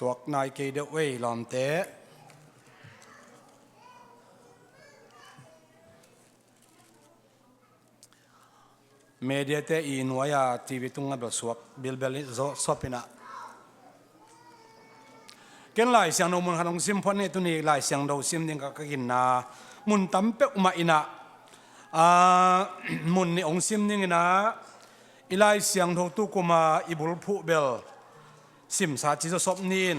สวกนายเกเดเวลอมเตะเมเดียเตอีนวายาทีวีตุงกับสวกบิลเบลิโซสปินะเกณฑ์หลายเสียงโนมุนขนมซิมพอนี่ตุนีหลายเสียงโดซิมนี่ก็กินนามุนตั้มเปอุมาอินะมุนนี่องซิมนี่นะอีหลายเสียงโดตุกุมาอิบุลผู้เบลซิมสาจิจะสอบนิน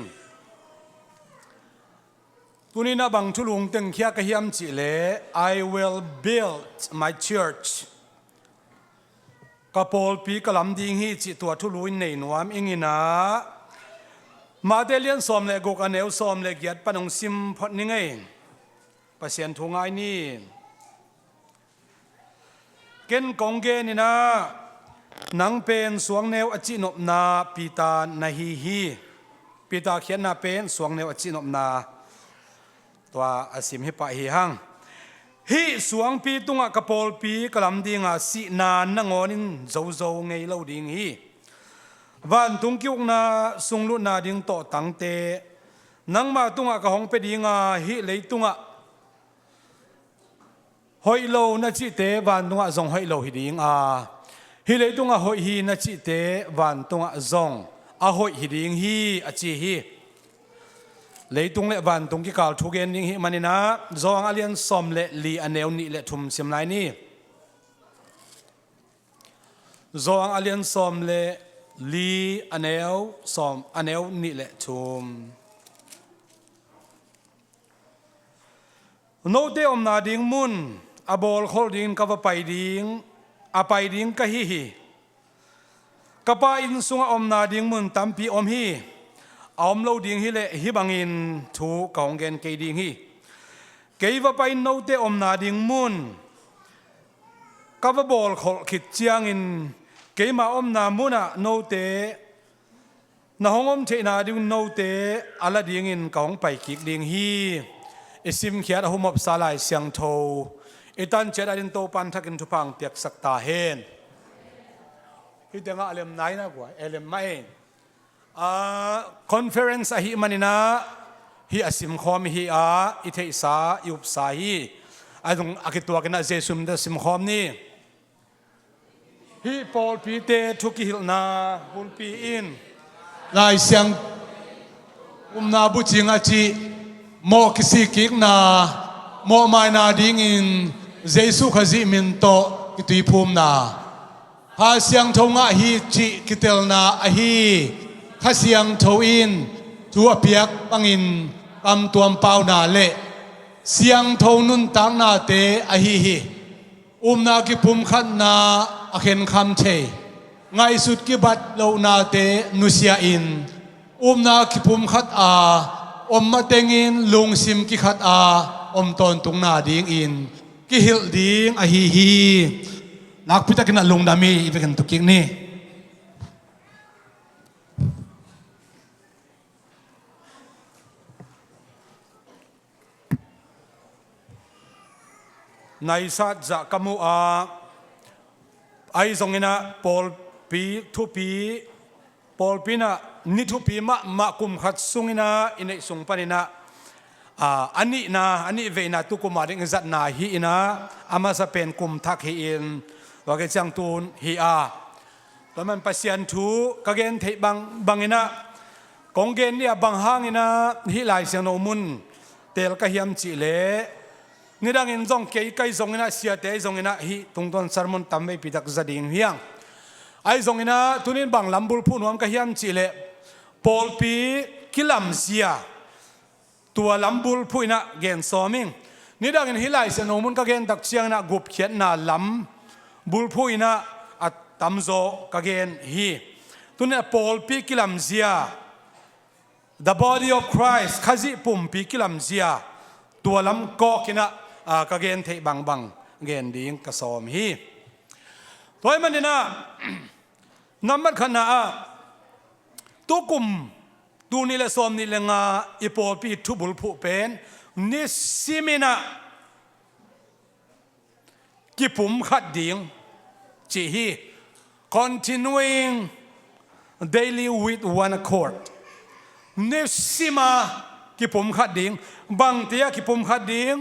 ตุนี้นะบางทุลุงตึงเขียกเฮียมจิเล I will build my church กระโปลปีกลำดิ่งฮีจิตัวทุลุยในนวมอิงินะมาเดเลียนสอมเลกกันเอวสอมเลกียดปนงซิมพอดนี่ไงประเสียนทุงไงนี่เกณฑ์กองเกนี่นะนังเป็นสวงแนวอจินบนาปีตานาฮีปีตาเขียนนาเป็นสวงแนวอจินบนาตัวอาศิมฮิปะฮีหังฮีสวงปีตุงกระโปลปีกลำดิ่งสินานนงอนินโจไงเล่าดิ่งฮีวันตุงกิวนาสุงลุนาดิ่งโตตังเตนังมาตุงกะหงเปดิ่งฮีเลยตุงหอยโลนาจิเตวันตุงจงหอยโลฮีดิ่งฮิเลยตุงหอยฮีนาจิเตวันตุงจงหอยฮีดิ่งฮีอจิฮีเลยตุงเลวันตุงกิกาลทุกเกนดิ่งฮีมันนี่นะจงอเลียนสมเลลีอันเนวนี่เลทุมซิมไลนี่จงอเลียนสมเลลีอันเนวสอมอันเนวนี่แหละทุมโนเตอมนาดิ่งมุนอบอลโคดิ่งกับไปดิ่งไปดิ่งกะฮีกับไปอินสุงอมนาดิ่งมุนตัมปีอมฮีอมโลดิ่งฮีเละฮิบังอินทูกองเกนเกดิ่งฮีเกยว่าไปโนเตอมนาดิ่งมุนกับบอลโคขิดเจียงอินเกยมาอมนามุนะโนเตนาหงอมเทนาดิ่งโนเตอาลาดิ่งอินกองไปกิกดิ่งฮีอิสิมเขียดหุมบสาลายเสียงโทอิตันเจดาดินโตปันทักินทุพังเปียกสักตาเฮนฮิตงะเอลมไนนะกว่าเอลมไม่คอนเฟอเรนซ์ฮิมันนะฮิอสิมคอมฮิอิเทสายุบสาฮีตรงอากิตัวกันนะเจสุมเดสิมคอมนี่ฮิปอลปีเตทุกิฮิลนาบุลปีอินลายเสียงนาบุจิงอาจิโมกิสิกิกนาโมไม่นาดิ่งอินเจสุขจิมินโตกิตุยภูมินาหาเสียงทงะฮีจิกิเตลนาฮีข้าเสียงทวินทัวเปียกปังอินกำตัวเปล่านาเละเสียงทนุนตังนาเตฮีนากิภูมิขันนาเข็นคำเชไงสุดกิบัดเลวนาเตนุเสียอินนากิภูมิขัดมาเตงินลุงซิมกิขัดตอนตุงนาดิ่งอินกิฮิลดิ่งฮีนักพิจารณาลุงดามีอีเป็นตุกิกนี่ในสัตจะกมูไอทรงนี้นะปอลปีทุปีปอลปีนะนิทุปีมาคุมขัดสุงนะอินเอสุงปานินะอันนี้เวนะตุกุมาดิงจัดนาฮีนะอามาสเปนคุมทักฮีอินว่าเกจังตูนฮีตอนมันปัสยันทูกเกนเทบังอินะกองเกนเนี่ยบังหางอินะฮีหลายเสียงโนมุนเตลกะฮิมจิเลนี่ดังอินจงเกยไกจงอินะเสียเตจงอินะฮีตรงต้นสารมุนตั้มไม่ปิดักจะดิ่งเฮียงไอจงอินะตุนินบังลำบุลพูนวมกะฮิมจิเลปอลปีกิลัมเซียตัวลำบุลพูนะเกนซอมิงนี่ดังอินฮิไลเซโนมุนกะเกนตักเชียงนะกุบเขียนนะลำบุลพูนะอัตตัมโซกะเกนฮีตุนินปอลปีกิลัมเซีย the body of Christ ขจิปุ่มปีกิลัมเซียตัวลำก็กินะกะเกนเทบังเกนดิ่งกะซอมฮีตัวมันนี่นะน้ำมันขนาตุกุมดูนี่ละซอมนี่ละงาอีปอปีทุบุลผู้เป็นนิสิมินะกิปุ่มขัดดิ่งจีฮี continuing daily with one accord เนสิมากิปุ่มขัดดิ่งบังเตียกิปุ่มขัดดิ่ง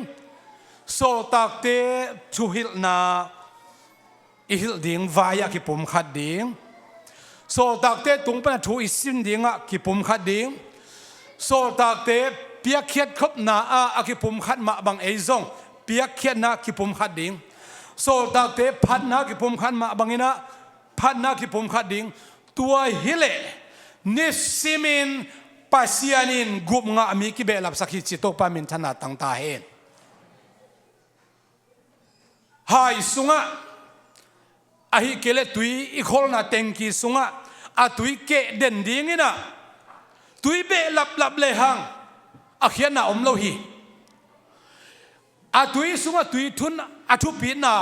โซตักเตชูฮิลนาอิฮิลดิ่งวายกิปุ่มขัดดิ่งโซตักเตตุงเป็นทูอิสินดิ่งกิปุ่มขัดดิ่งโซตักเตเปียกเขียดคบนาอากิปุ่มขัดมาบังเอซงเปียกเขียดนากิปุ่มขัดดิ่งโซตักเตพัดนากิปุ่มขัดมาบังอินะพัดนากิปุ่มขัดดิ่งตัวฮิเลนิสิมินปัสยานินกุมงามีกิเบลับสักฮิจิโตปามินธนาตังตาเฮนหายสุงะอาฮิเกเลตุยอีโคลนาเต็งกีสุงะอาตุยเกเด่นดีงี้นะตุยเบลับเลหังอาเขียนนาอมโลหีอาตุยสุงะตุยทุนอาทุปีนา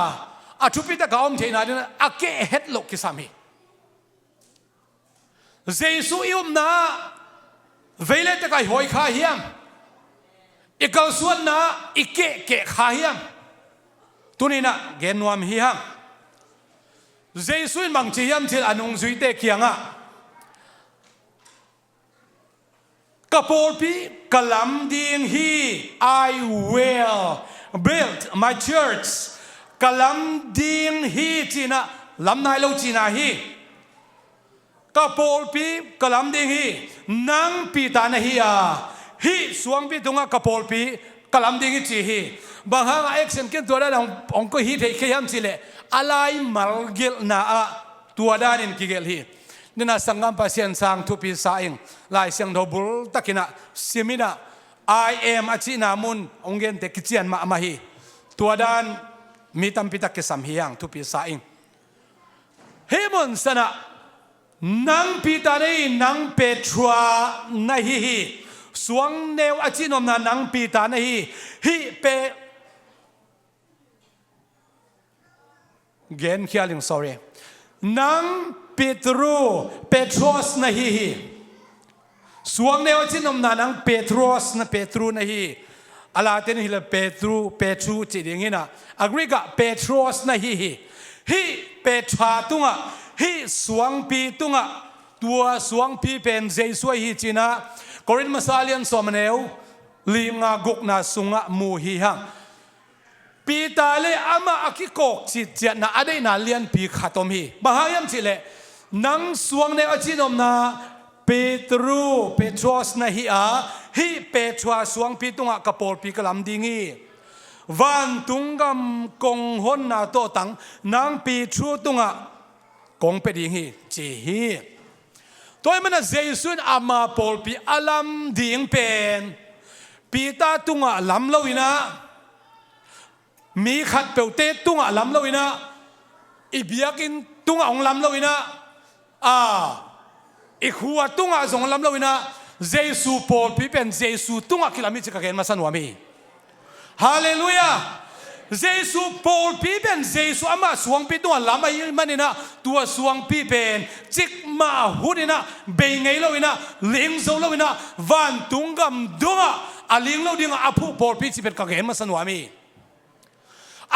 อาทุปีตะกาอมเทนาเดนะอาเกเฮ็ดโลกิสามีเจสุอิมนาเวลตะกายหอยขาเฮียมอีกส่วนนาอีเกะขาเฮียมตัวนี้นะเกนวามเฮียมเจสุอินบางเชียมเชลอนุงสุยเตเกียงะกะโปลปีกะลำดิงฮี I will build my church กะลำดิงฮีจีนะลำนายโลจีนะฮีกะโปลปีกะลำดิงฮีนังปีตานะฮีฮีสวงปีตงะกะโปลปีกะลำดิงฮีจีฮีบางครั้งเอ็กเซนเกนตัวนั้นองก็ฮีเทเคยัมสิเลอะไรมัลเกลนาตัวด้านินกิเกลฮีนี่นะสังกัมปัสยันสังทุปีสายงลายเสียงดบุลตะกินะซิมินะ I am อจินามุนองเกนเตกิเจียนมาฮีตัวด้านมีตัมปิตะกิสัมฮียังทุปีสายงเฮมุนสนะนังปีตานีนังเปทรานะฮีสวงเนวอจินอมนานังปีตานะฮีเปเกนเคียลิง sorry นังเปโตรเปโตรสนะฮีสวงเนวอจินอมนานังเปโตรสนะเปโตรนะฮีอะไรเตนฮิลเปโตรจิดิงินะอักริกะเปโตรสนะฮีเปทราตุงะฮีสวงปีตุงะตัวสวงปีเป็นเจสวยฮีจีนะกอรินมาซาเลียนสมเนวลีงากุกนาสุงะมูฮีฮังปีตาเลอามาอคิโกกจิตเจนะอได้นาเลียนปีขัดอมฮีบาฮายัมจิเลนังสวงเนวอจินอมนาเปโตรสนะฮีเปทราสวงปีตุงะกะโปลปีกะลำดิงีวันตุงกัมกงฮอนนาโตตังนังปีทรูตุงะกงเปดิงีจีฮีตัวมันเจสุนอามาโปลปีอาลัมดิงเป็นปีตาตุงะลำลวินะมีขัดเปลเตตุงะลำลวินะอีเบียกินตุงะองลำลวินะอีขัวตุงะสงลำลวินะเจสุโปลปีเป็นเจสุตุงะกิลามิจิกะเกนมาสันวามีฮาเลลูยาเจสุโปลปีเป็นเจสุอามาสวงปีตัวลำไอ้มันนี่นะตัวสวงปีเป็นจิกมาหุนี่นะเบงไงเราวินะเลี้ยงโซเราวินะวันตุงกัมดุงะอาเลี้ยงเราดิ่งอาผู้โปลปีที่เป็นกะเกนมาสันวามี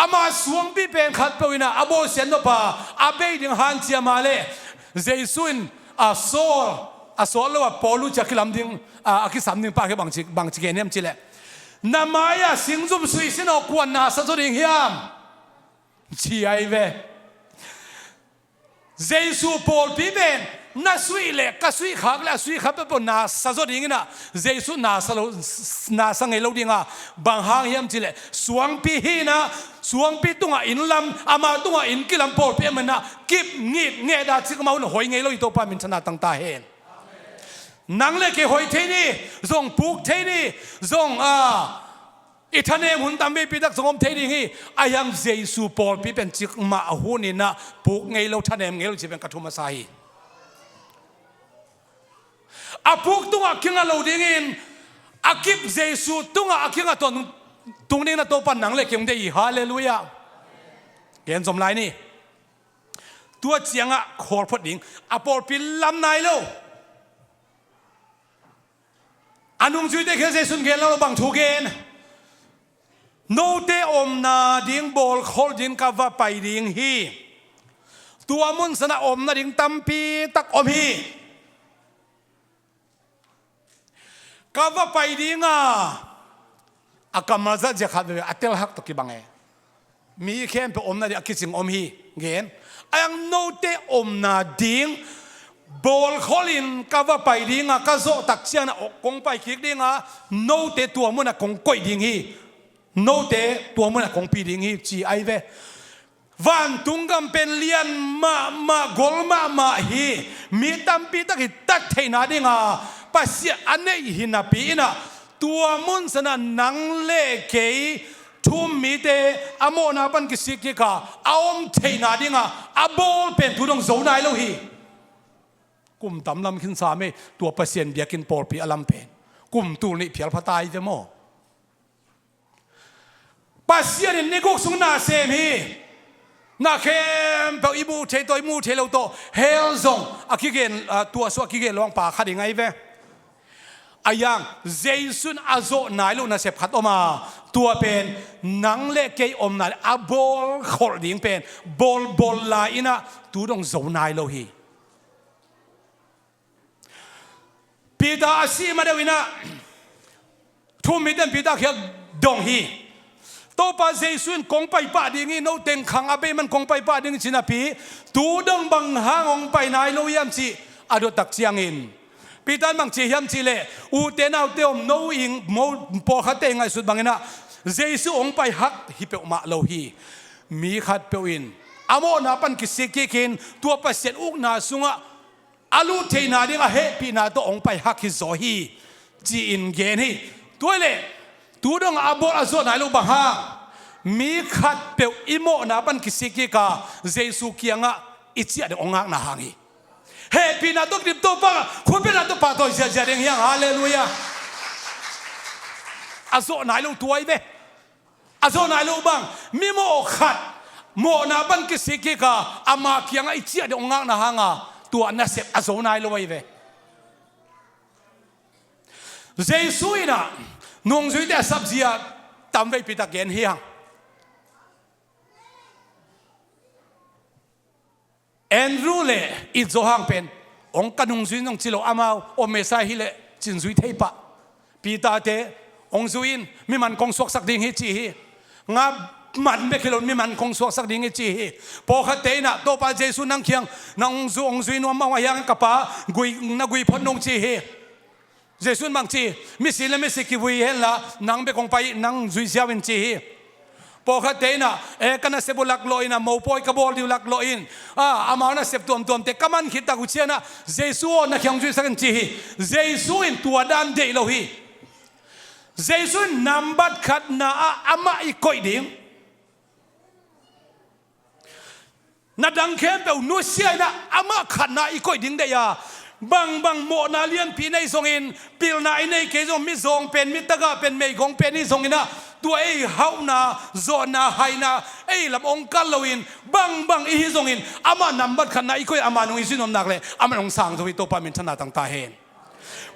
อามาสวงปีเป็นขัดเปวินะอาโบเซนโนปาอาเบดิ่งฮันเจียมาเลเจสุนอาโซเราว่าโปลูจากกิลามดิ่งอาคิสามดิ่งปากให้บางจิเกนเนียมจิเลนามายาสิงจุบสุยสินอกวนนาสัจดิ่งเฮียมชีไอเวเจสุโปลปีเป็นนาสุยเล็กก็สุยขากและสุยขับไปบนนาสัจดิ่งนะเจสุนาสังเอลูดิ่งบางหางเฮียมจิเลสวงปีฮีนะสวงปีตุงอินลำอามาตุงอินกิลำโปลปีมันนะกิบงีดเงดาจิกมาอุนหอยเงยเราอีโตปามินชนะตั้งตาเห็นนังเล็กหอยเทนี่ส่งปุกเทนี่ส่งอิทานเนมหุ่นตามไปปีดักสงมเทนี่ฮีอายังเจสุโปลปีเป็นจิกมาหูนี่นะปุกเงยเราทานเนมเงยเราจะเป็นกระทุมมาใส่อาปุกตุงอาคิงอาเราดิ่งอากิบเจสุตุงอาคิงอาตรงนี้นะตัวปันนังเล็กยังได้อีฮาเลลูยาเห็นสมไรนี่ตัวเจียงอะโคตรพอดิ่งอาโปลปีลำนายโลอันนุ่มช่วยได้แค่เจสุนเกลเราบังทูเกนโนเตอมนาดิ่งบอลโคลดิ่งกาว่าไปดิ่งฮีตัวมุนสนะอมนาดิ่งตัมปีตักอมฮี kava pai dinga akamaza je khat ve atel hak to ki bange mi khem pe omna di akising om hi gen ayang no te omna ding bol kholin kava pai dinga ka zo tak chiang na kong pai khik dinga no te tua mun na kong koi ding hi no te tua mun na kong pi ding hi chi ai ve van tungam pen lian ma golma ma hi mi tampi tak hi tak theina dinga pasia anei hinapi na tua mun sana nang le ke thum mi te amona pan ki sikki ka aom theina dinga abol pen tudong zo nai lo hi kum tam lam khin sa me tua pasien biakin por pi alam pen kum tu ni phial phatai je mo pasien ni gok sung na sem hi na khem pe ibu the toi mu the lo to hel zong akigen tua so akigen long pa khadi ngai ve ayang jaisun azo nai lo na sep khat oma tua pen nang le ke om na abol khol ding pen bol la ina tu dong zo nai lo hi pita asi ma dewina thum mi den pita khia dong hi to pa jaisun kong pai pa ding no teng khang abe man kong pai pa ding china pi tu dong bang hangong pai nai lo yam chi ado tak chiang in pitan mang chi hiam chi le u te nau te om no ing mo po kha te ngai sut bangena jaisu ong pai hak hi pe ma lo hi mi khat pe in amo na pan ki sikki kin tua pa set uk na sunga alu theina ding a he pi na to ong pai hak hi zo hi chi in gen hi toile tu dong abol azo nai lo bang ha mi khat pe imo na pan ki sikki ka jaisu kianga ichi ade ongak na hangi he pi na to dip to pa khope na to pa to ja ding yang hallelujah azo nai lo tuai ve azo nai lo bang mi mo khat mo na ban ki sikki ka ama kianga ichi ade ongak na hanga tua na sep azo nai lo ve jaisu ina nong zui te sabzia tam ve pi ta gen hiang Andrew le i zo hang pen ong kanung zui nong chilo amao o mesa hi le chin zui thei pa pi ta te ong zuin mi man kong sok sak ding hi chi hi nga man me khilon mi man kong sok sak ding hi chi hi po kha te na to pa jesu nang khiang nang zu ong zui no ma wa yang ka pa gui na gui phon nong chi hi jesu mang chi mi si le mi si ki wi hen la nang be kong pai nang zui siawin chi hi po kha te na kana se bulak lo ina mo poi ka bol di lak lo in ama na sep tom te kaman khit ta ku chiana jesu na khyang ju sakan chi hi jesu in tua dan de lo hi jesu number khat na ama I koi ding na dang khem pe nu sia na ama khat na I koi ding de ya bang mo na lian pi nei song in pil na nei ke jong mi zong pen mi taga pen mei gong pen ni song ina tua ei hau na zo na hai na ei lam ong kal loin bang I hi zong in ama number khan na I koi ama nong isinom nak le ama nong sang zo to pa min thana tang ta hen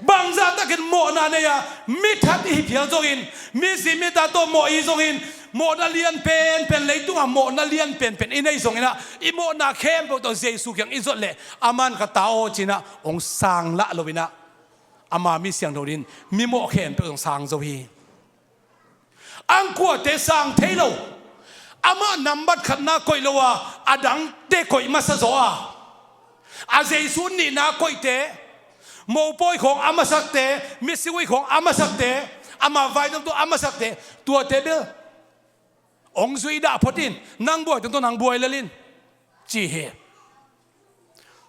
bang za ta ken mo na ne ya mi that I phia zong in mi si mi ta to mo I zong in mo na lian pen le tu mo na lian pen I nei zong ina I mo na khem bo to jesu kyang I zot le aman ka tao china ong sang la lovina ama mi siang dorin mi mo khem pe ong sang zo hi ang kwa te sang thailo ama number khat na koi lowa adang te koi ma sa zo a jesu ni na koi te mo poi khong ama sak te mi siwi khong ama sak te ama vai dong to ama sak te tua te be ong zui da photin nang boy to nang boy lalin chi he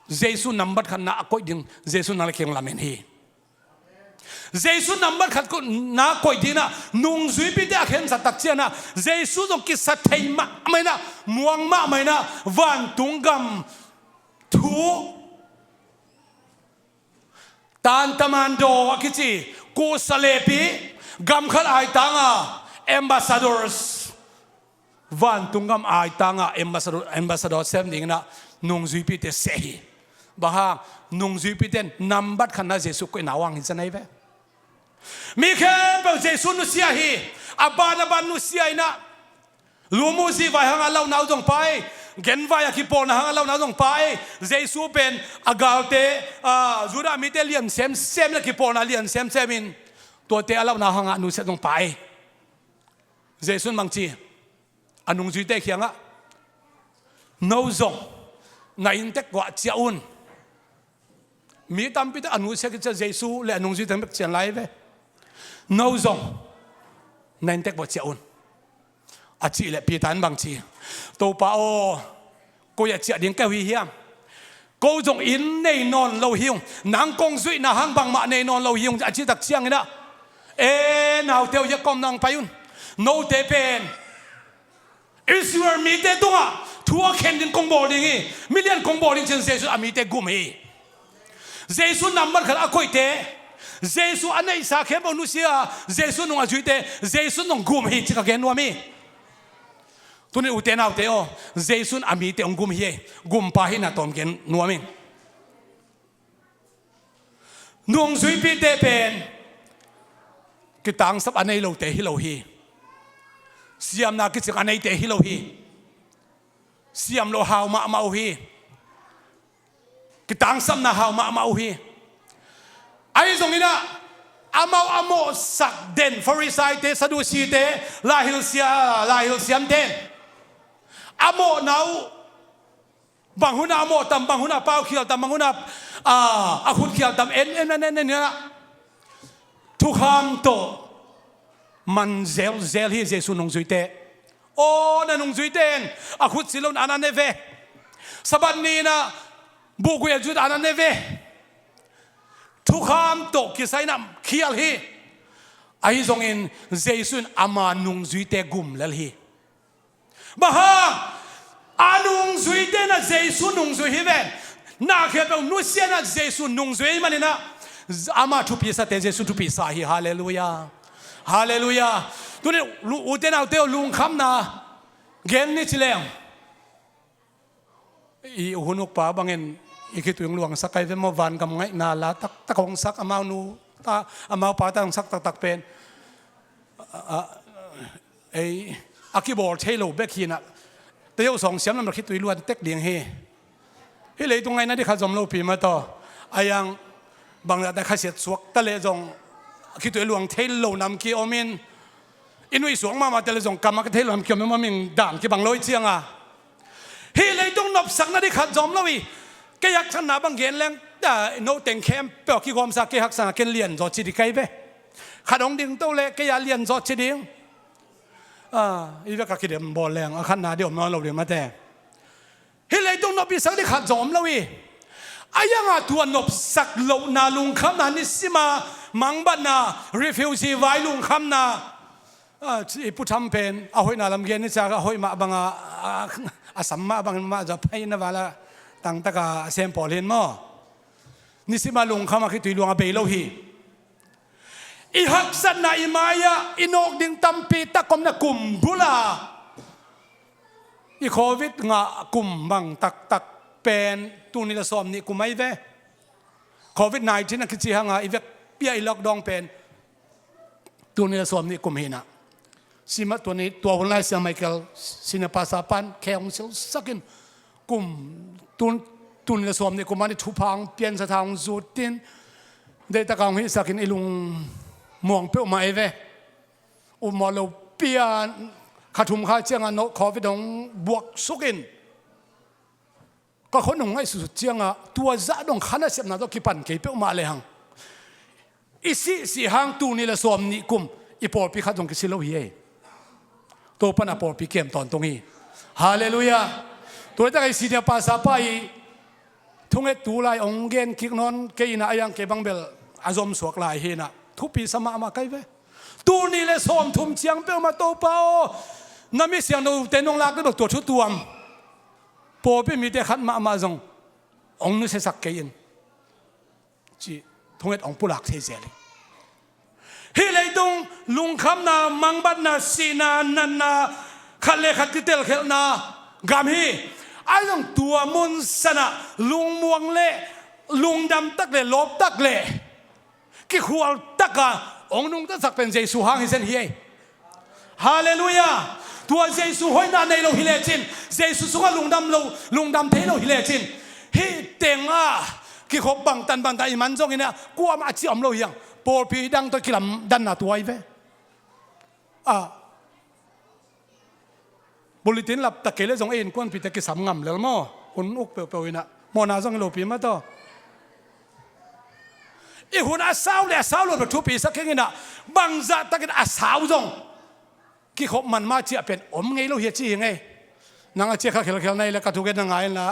jesu number khat na koi ding jesu na la keng lamen hi jesu number khat ko na koi dina nung zui pi da khem sa tak chiana jesu dong ki sa thei ma mai na muang ma mai na van tungam thu tan tamando akichi ko salepi gam khal ai tanga ambassadors van tungam ai tanga ambassador sem ding na nung zui pi te sehi baha nung zui pi ten number khana jesu ko nawang hin sanai ve mi khem pe jesu nu sia hi aban nu sia ina lumu si vai hang alau nau jong pai gen vai ki pon hang alau nau jong pai jesu pen agalte zura mitelium sem la ki pon alian sem in ตัวเตะเราหน้าห้องนูเสตรงไปเจสุนบางทีอันนุ่งจุยเตะเขียงโนซงในอินเตกว่าเจ้าอุ่นมีตามพิธีอนุเสกจะเจสุและนุ่งจุยเตะแบบเชียนไลฟ์โนซงในอินเตกว่าเจ้าอุ่นอาชีและพิธานบางทีตัวป้าโอกูอยากเจียดิ้งแก้วเฮียมกูจงอินในนอนเราหิวนางกงสุยนาหังบางมาในนอนเราหิวอาชีตักเชียงนี่นะนาวเตียวยกมนางไปยุ่นโนเตเป็นอิสราเอลมีเตตัวทัวเข็นดินกงบอลดิมิเลียนกงบอลดิเจนเจสุอามีเตกุมฮีเจสุนำมันขัดอคอยเตเจสุอันนี้สักแค่บอนุเซียเจสุนงอาจุยเตเจสุนงกุมฮีจิกาเกนนัวมีตัวนี้อุเทนเอาเตโอเจสุนอามีเตองกุมฮีกุมปาหินาตอมเกนนัวมีนงสุยปีเตเป็นกิตังสับอันนี้เราเตฮิโลฮีเสียมนากิจอันนี้เตฮิโลฮีเสียมโลหาวมาฮีกิตังสับนาหาวมาฮีไอ้ตรงนี้นะอามาสักเด่นฟาริสัยเตสะดุสีเตลาฮิลเซียมเด่นอาโมนาวบางหุนาอาโมตำบางหุนาเป้าเขียวตำบางหุนาอาคุณเขียวตำเอ็นเนี่ยทุกคำโตมันเซลฮีเจสุนงจุยเตโอ้นั่นนงจุยเตนอาคุณสิลนอานันเนเวสบันนี้นะบุกเวจุดอานันเนเวทุกคำโตกิสัยนำเขียลฮีไอ้ทรงอินเจสุนอามานุงจุยเตกุมเลฮีบ้าอานุงจุยเตนะเจสุนงจุยฮีเวนน่าเขียนเป็นนุเซียนะเจสุนนงจุยมันนี่นะอามาทุพิสัตเจสุทุพิสาฮีฮาเลลูยาฮาเลลูยาตัวนี้อุเทนเอาเตอลุงคำนะเกณฑ์นี่ชิเลงอีหุ่นอุปาบางเงินอีกตัวหลวงสักไกเป็นมวันกำไงนาลาตะคงสักอามานูตาอามาปาตังสักตักเป็นไออากิบอลเทโลเบกินะแต่ยังสองเสียงนั้นมันคิดตัวล้วนเต็กเลียงเฮเลยตรงไงนั่นที่ข้าจอมโลปีมาต่อไอยังบางแต่ข้าเสียสวกตะเลจงคิดตัวหลวงเทโลนำกีอมินอินุยสวงมาแต่ละจงกรรมกเทโลนำกีอมินมามิงด่างกีบางลอยเชียงอ่ะเลยต้องนับสักนั่นที่ข้าจอมโลวีก็อยากชนะบางเกณฑ์แรงแต่โนเต็งเข้มเปล่าขี้ความสักก็หักษาเกณฑ์เรียนจอดจิตไกลไปขัดองดิ่งโตเลยก็อยากเรียนจอดจิตดิ่งอีเวกคิดเดิมบอลแรงขันนาเดียวมันเราเรียนมาแต่เลยต้องนับสักที่ข้าจอมโลวีอายังตัวนบสักโลนาลุงคำนานิสิมามังบันนารีฟิวซีไว้ลุงคำนาผู้ทำเป็นเอาหอยนาลำเกียนนี่จะเอาหอยมาบังอาสัมมาบังมาจะไปนะวะละตั้งตะกาเซมปอลเห็นมั้ยนิสิมาลุงคำมาคิดตุยลุงอาเบลโลฮีอีฮักสันนาอิมายะอินอกดิ่งตัมปีตะกอมนะกุมบุลาอีโควิดงะกุมบังตักเป็นตูนิละสอมนี่กุไม่เวโควิด-19นั่นคือจีฮังอีเวกเปียอีล็อกดองเป็นตูนิละสอมนี่กุมเห็นะสิมาตัวนี้ตัวคนไล่เสียไมเคิลสินภาษาปันแค่องเซลสักินกุมตูนิละสอมนี่กุมันทุพังเปลี่ยนสถานจุดตินเดตะกางฮิสักินอีลุงมองเปียวมาเวอุมาโลเปียขาทุมขาเจียงโนโควิดองบวกสุกินก็คนหนุ่มไอ้สุดเจียงตัวจะต้องขันเสียบนาต้องคิดปั่นเกี่ยวมาเลยฮังอีสิฮังตูนี่ละสวมนี่กุมอีปอลปีขัดตรงกิสิโลเฮียตัวปนับปอลปีเกมตอนตรงนี้ฮาเลลูยาตัวแต่ไอ้สิเนี่ยภาษาไปทุ่งเอตูไลองเกนคิกนอนเกี่ยนะยังเก็บังเบลอาจอมสวกลายเฮนะทุกปีสมามาใกล้เวตูนี่ละสวมทุ่มเชียงเปลมาโตเปาน้ำมีเสียงดูเต้นงลากก็ตัวชุดตัวพอเป็นมีแต่ขันมาจงองนุเสสักเกินจีทงเอ็ดองปุลักเสียเลยเฮ้เลยตรงลุงคำนามังบัดนาสีนานันนาขัดเลขัดติเตลเขลนากามฮีไอ้ตรงตัวมุนสนะลุงมวงเล่ลุงดำตักเล่ลบตักเล่กี่ขวดตักองนุงตักสักเป็นเจสุฮังฮิเซนเฮียฮาเลลูยาตัวเจสุหอยนาในโลหิเลจินเจสุสุกลุงดำเทโลหิเลจินฮิเต็งกี่ขบบังตันอิมันจงอินะกัวมาจีอมโลยัง ปอลปีดังตัวกิลำดันนาตัวไอ้เว้บุลตินหลับตะเกียเลยส่งเอ็นกวนปีตะกี้สามงำแล้วมั้งคนอุกเปล่าๆนะมอนาส่งโลปีมาต่ออีหุ่นอาสาวเลยอาสาวโลดทุปีสักแค่นี้นะบางจัดตะกี้อาสาวส่งกี่ขบมันมาเจียเป็นอมไงเราเฮียจีไงนางเจียข้าเขลในแล้วก็ถูกกันยังไงนะ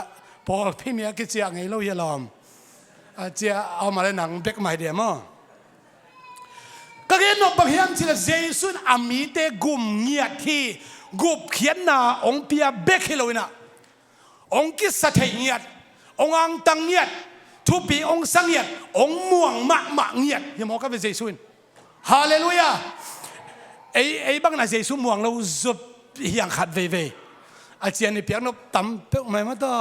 พอพี่เมียกี่เจียไงเราเฮียลอมเจียเอามาเลยหนังเบ็กใหม่เดียมั้งก็เห็นนกบางอย่างที่เจสุนอามีเตกุมเงียที่กุบเขียนนาองเปียเบกฮิโลนะองกิสเทียดองอังตังเงียดทุปีองสังเงียดองม่วงมะเงียดยังมองกันเป็นเจสุนฮาเลลูยาไอ้บางน่ะเจสุม่วงเราจุบอย่างขัดเว่อาเจียนในเปียกนกตั้มเปียกไม่มาต่อ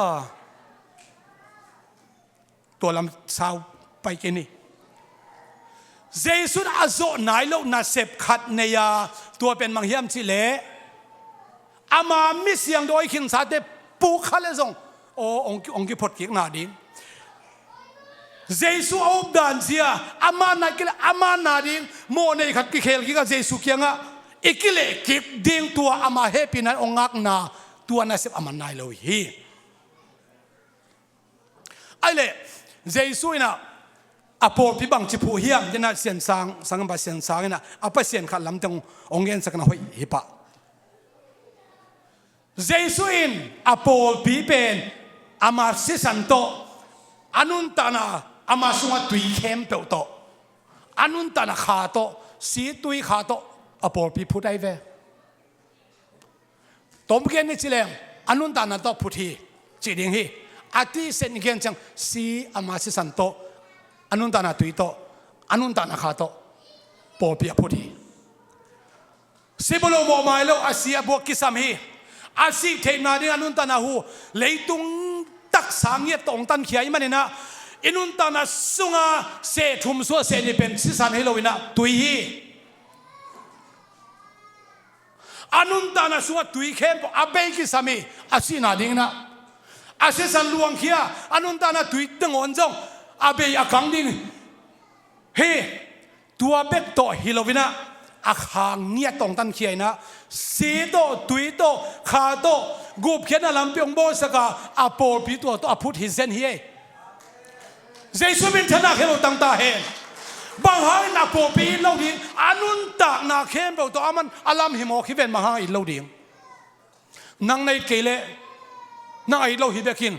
ตัวลำสาวไปกินนี่เจสุนอาโซนายโลน่าเสพขัดเนียตัวเป็นมังเฮียมชิเลอามามิเสียงโดยขินสาเตปูขัดเลยส่งโอ้องค์พดกิกนาดิเจสุเอาดันเสียอามานากิเลอามานาดิงโมในขัดกิเคลกิกเจสุเกียงะอีกิเลกิกดิงตัวอามาเฮปินันองงักนาตัวน่าเสพอามันนายโลฮีไอเล่เจสุนะอโปพิบังจิพูเฮียมยันเสียนสังบัเสียนสังนะอภัยเสียนขัดลำตรงองเงินสักหน่อยฮิปะเจสุอินอโปพิเป็นอามาสิสันโตอนุนตานาอามาสุงตุยเข้มเปโตอนุนตานาขาโตสีตุยขาโตอโปพิพูดได้เวตมเกนนี่จิเลงอนุนตานาโตพุทธีจีดิงฮีอาทิเซนเกนจังสีอามาสิสันโตอนุนตานาตุยโตอนุนตานาขาโตปอปีพุทธีสิบโลโมมาโลอาเซียบวกกิสามฮีอาศิเทนาดิอนุนตานาหูเลยตุงตักสางเงียตองตันเขียมันนี่นะอนุนตานาสุงาเสทุมสัวเสนี่เป็นสิสันเฮโลวินะตุยฮีอนุนตานาสุงาตุยเข้มอาเบกิสามีอาศินาดิงนะอาศิสันลวงเขียอนุนตานาตุยตึงอ่อนจงอาเบยอากังดิงเฮตัวเบกโตฮิโลวินะอาคางเงียตองตันเขียนะสีโตตุยโตขาโตกูเขียนลำเปียงโบสกาอาโปปีตัวตัวพุทธิเซนเฮียเจสุบินธนาเข้มตั้งตาเห็นบางหายนาโปปีเล่าดิ่งอนุนตานาเข้มตัวมันอลัมหิมอคิเวนมาหาอิเล่าดิ่งนังในเกเลนังไอเล่าฮิเบกิน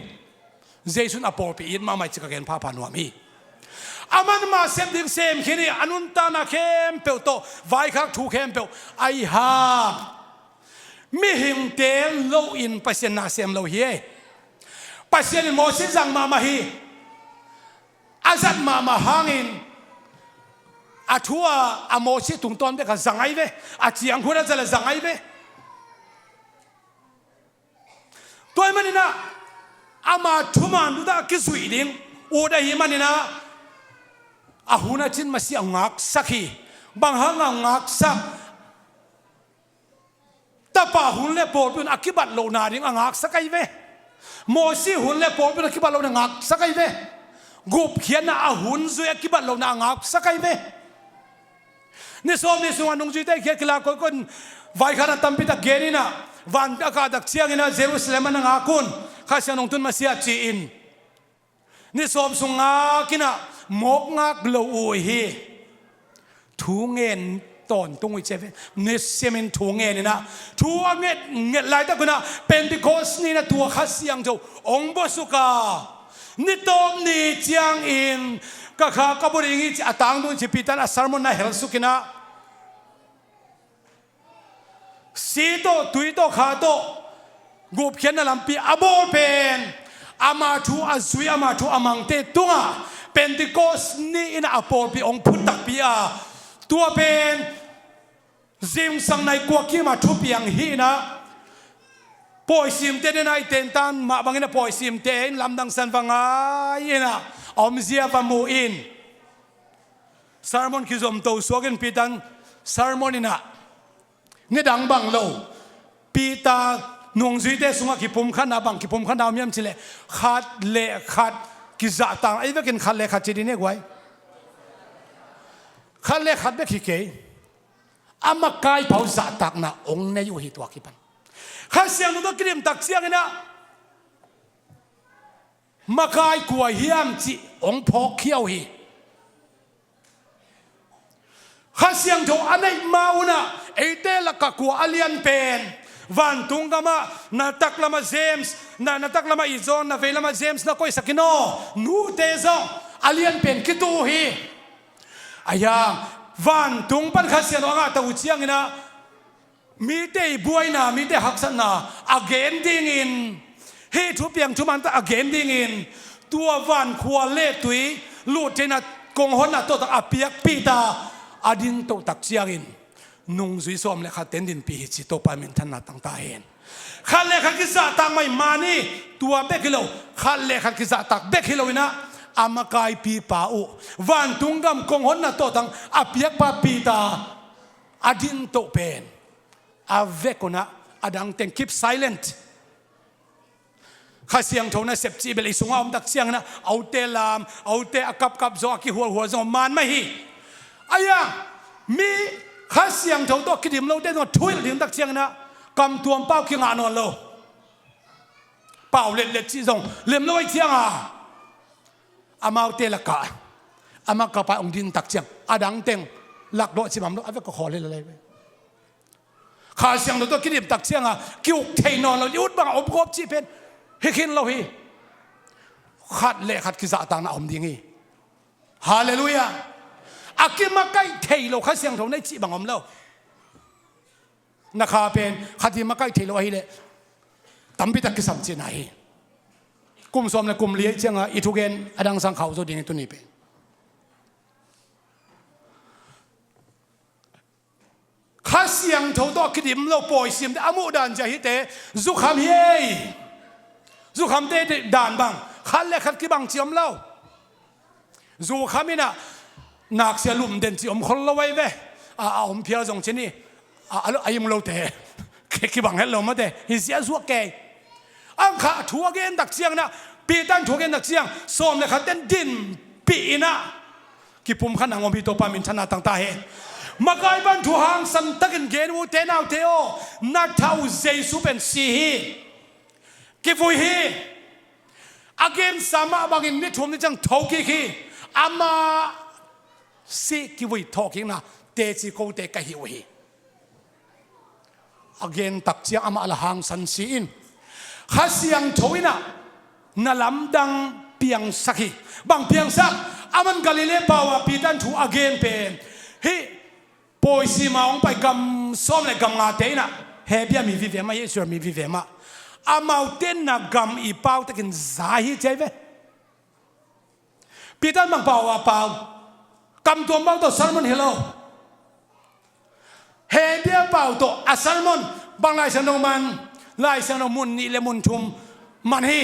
เจสุนอาโปปีอินมาไม่จิกเกนพาพานวามีอามันมาเซมดิ่งเซมขี้นี่อนุนตานาเข้มเปตัวไว้ข้างถูเข้มเปไอฮามิหิงเตลโลอินปัสเซนาเซมโลเฮปัสเซนโมซิซังมาฮีอาจัดมาหางินอาทัวอาโมซิตุงตอนเด็กสังไอเวอาเจียงคุณจะเลยสังไอเวตัวมันนี่นะอามาทุมันดูได้กิสุยดิ่งอูได้หิมันนี่นะอาหุนจินมาเสียงงักสักฮีบางหางงักสักตาป่าหุ่นเล่ปอดเป็นอักบัตโลนาดิงงักสักไอเวโมซีหุ่นเล่ปอดเป็นอักบัตโลนางักสักไอเวกุบเขียนอาหุ่นซุยอักบัตโลนางักสักไอเวนี่สมนี่สุวรรณนุ่งจุดเตะเขียนกีฬาคนไว้ขนาดตั้มพิตาเกนินะวันอากาศดักเชียงอินะเยรูซาเล็มนังอากุนข้าเสียนงตุนมาเสียจีอินนี่สมสุงอากินะมกงักโลอุฮีทูเงินตอนตรงวิเชฟเนี่ยเสียมันทูเงินนี่นะทูเงินเงินหลายตะกุนะเป็นที่โคสนี่นะตัวข้าเสียงโจองบสุกานี่ตอมนี่เจียงอินก็ข้าก็บริงิจต่างดูจิพิตันอาสารมนนะเฮลสุกินะสีโตตุยโตขาโตกูเขียนนั่นลำปีอาโบเป็นอามาทูอาซุยอามาทูอามังเตตุงะเป็นที่โคสนี่อินอาโปปีองพุทธักปีอาตัวเป็นซิมสังในกัวกี้มาทุบยังฮีนะปอยซิมเตนในเตนตันมาบางทีนะปอยซิมเตนลำดังสันฟังไงนะอมเสียฟามูอินสารมอนคิดอมโตสวกินปีตันสารมอนี่นะนี่ดังบังโลปีตานงจุดเตสุงกิพุมขันนาบังกิพุมขันนามีมชิเลขัดเละขัดกิจต่างไอ้เวกินขัดเละขัดจีดีเนี่ยไว้ ขัดเล็กขัดเบ็กขี้เกยอามาไกเผาจ่าตักนะองค์ในอยู่หิตัวกิปันข้าเสียงตัวกิริมตักเสียงนะมาไกกลัวเฮียมจีองค์พกเขี้ยวหีข้าเสียงตัวอันไหนมาอุนะไอเตละกะกลัวอเลียนเป็นวันตุงกามานาตักละมาเจมส์นาตักละมาอีจอนนาเวละมาเจมส์นาคอยสักิโนนูเตซองอเลียนเป็นกิตูฮีอายังวันตุงปันข้าเสียงตัวงาตะอุเชียงนะมีเตยบวยนะมีเตยหักสันนะอเกนดิ้งอินเฮทุบเปียงทุมันตะอเกนดิ้งอินตัววันขวาเล่ตุยลูดเจนะกงหนนะตัวตะอเปียกปีตาอดินโตตักเชียงอินนุ่งซุยซ้อมเลยข้าเต้นดินปีจิตโตปามินทันนาตั้งตาเห็นข้าเลยข้ากิจตักไม่มานี่ตัวเบกิโลข้าเลยข้ากิจตักเบกิโลนะอามาไกปีป่าอุวันตุงกำกงหนนะตัวตั้งอเปียกปาปีตาอดินโตเป็นอาเวกนะอดังเต็ง keep silent ข้าเสียงโทนะเสพจีเบลิสุงเอาตักเสียงนะเอาเตลามเอาเตอกับจอกิหัวจอมันไม่ฮีอายะมีข้าเสียงโทตัวคิดหิมเราได้ตัวช่วยถึงตักเสียงนะกำตัวเป้าขี้งานอนเราเป้าเล็ดจีจงเลี้ยมเราไอ้เสียงอามาเอาเตละกะอามากับไปองค์ดินตักเสียงอดังเต็งหลักโดดสิมัมเราเอาไปก็ขอเลยอะไรไปข้าเสียงตัวคิดหิมตักเสียงกิ้วเทนอนเรายุดบังอบกบจีเป็นให้ขินเราฮีขัดเละขัดกิจต่างๆอมดีงี้ฮาเลลูยาอากิมาใกล้เทโลข้าเสียงเราในจีบังอมเรานักข่าวเป็นขัดที่มาใกล้เทโลไอ้เละตั้มพิทักษ์สัมจีนายกลุ่มสมในกลุ่มเลี้ยงเชียงอิทุเกนอดังสังเขาสุดนี้ตัวนี้เป็นข้าเสียงเราตัวคิดหิมเราปล่อยเสียงอามุดันจะฮิเตจุคำเย่จุคำเตด่านบังขัดเละขัดกี่บังเชียมเราจุคำนี่นะนักเสียลุ่มเด่นจีอมคนละไว้เว้อมเพียรจงเช่นนี้อายุมเราเตะกี่บังให้เรามาเตะฮิเสียสัวแกอังขาทัวเกนตักเสียงนะปีตันทัวเกนตักเสียงส้มเลยขัดเต้นดินปีนะกี่ปุ่มขันหนังอมพิโตปามินชนะต่างตาเห็นมาไกบันทัวหางสันตะกันเกนวูเตนเอาเทโอนักเท้าเจสุเป็นสีกี่ฟุยฮีอาเกนสามารถบางอินนิทุ่มนี่จังทอกี้ขี้อามาสิกี่ฟุยทอกิ้งนะเตจิโกเตกะฮิวฮีอาเกนตักเสียงอามาละหางสันสีอินข้าเสียงโถยนะนาลำดังเปียงสักฮีบางเปียงสักอามันกาลิเลปาวปีตันถูอาเกนเป็นฮีปอยซีมาองไปกำซ้อมเลยกำงาเตนะเฮียบีมีวิเวมาเยซูมีวิเวมาอามาเต้นนะกำอีเปาตะกินใจเจ็บปีตันบางเปาเปากำตัวบางตัวซัลมอนเฮโลเฮียบีเปาตัวอัซัลมอนบางไลเซนโนมันไล่เสียงมุนนี่เลมุนชุมมันฮี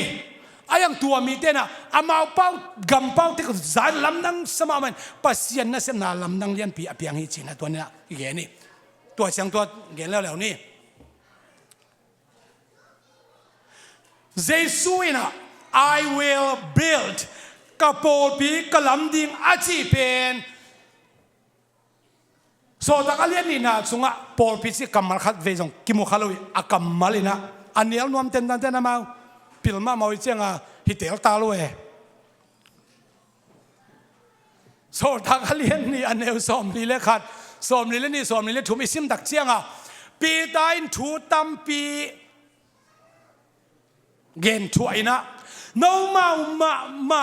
อายังตัวมีเตนะอามาเป้ากำเป้าที่ก็จานลำดังสมามันปัสยันนะเสนาลำดังเลียนปีอภิยังฮีจีนะตัวนี้อีกนี่ตัวเสียงตัวเกณฑ์แล้วนี่เจสุยนะ I will build กระโปรงปีกระลำดิ่งอาชีเป็นโซตากเลียนนี่นะสุงะปอลพิซิกัมมาขัดเวจงกิมุขลุยอากัมมาลินะอันนี้เรานวมเต็นตันเต็นมาพิลมามาวิจังฮิเตลตาลุยโซตากเลียนนี่อันนี้สอมลีเล็กขัดสอมลีเล็กนี่สอมลีเล็กถูกมิซิมดักเชียงปีตายถูตัมปีเกณฑ์ช่วยนะน้องมา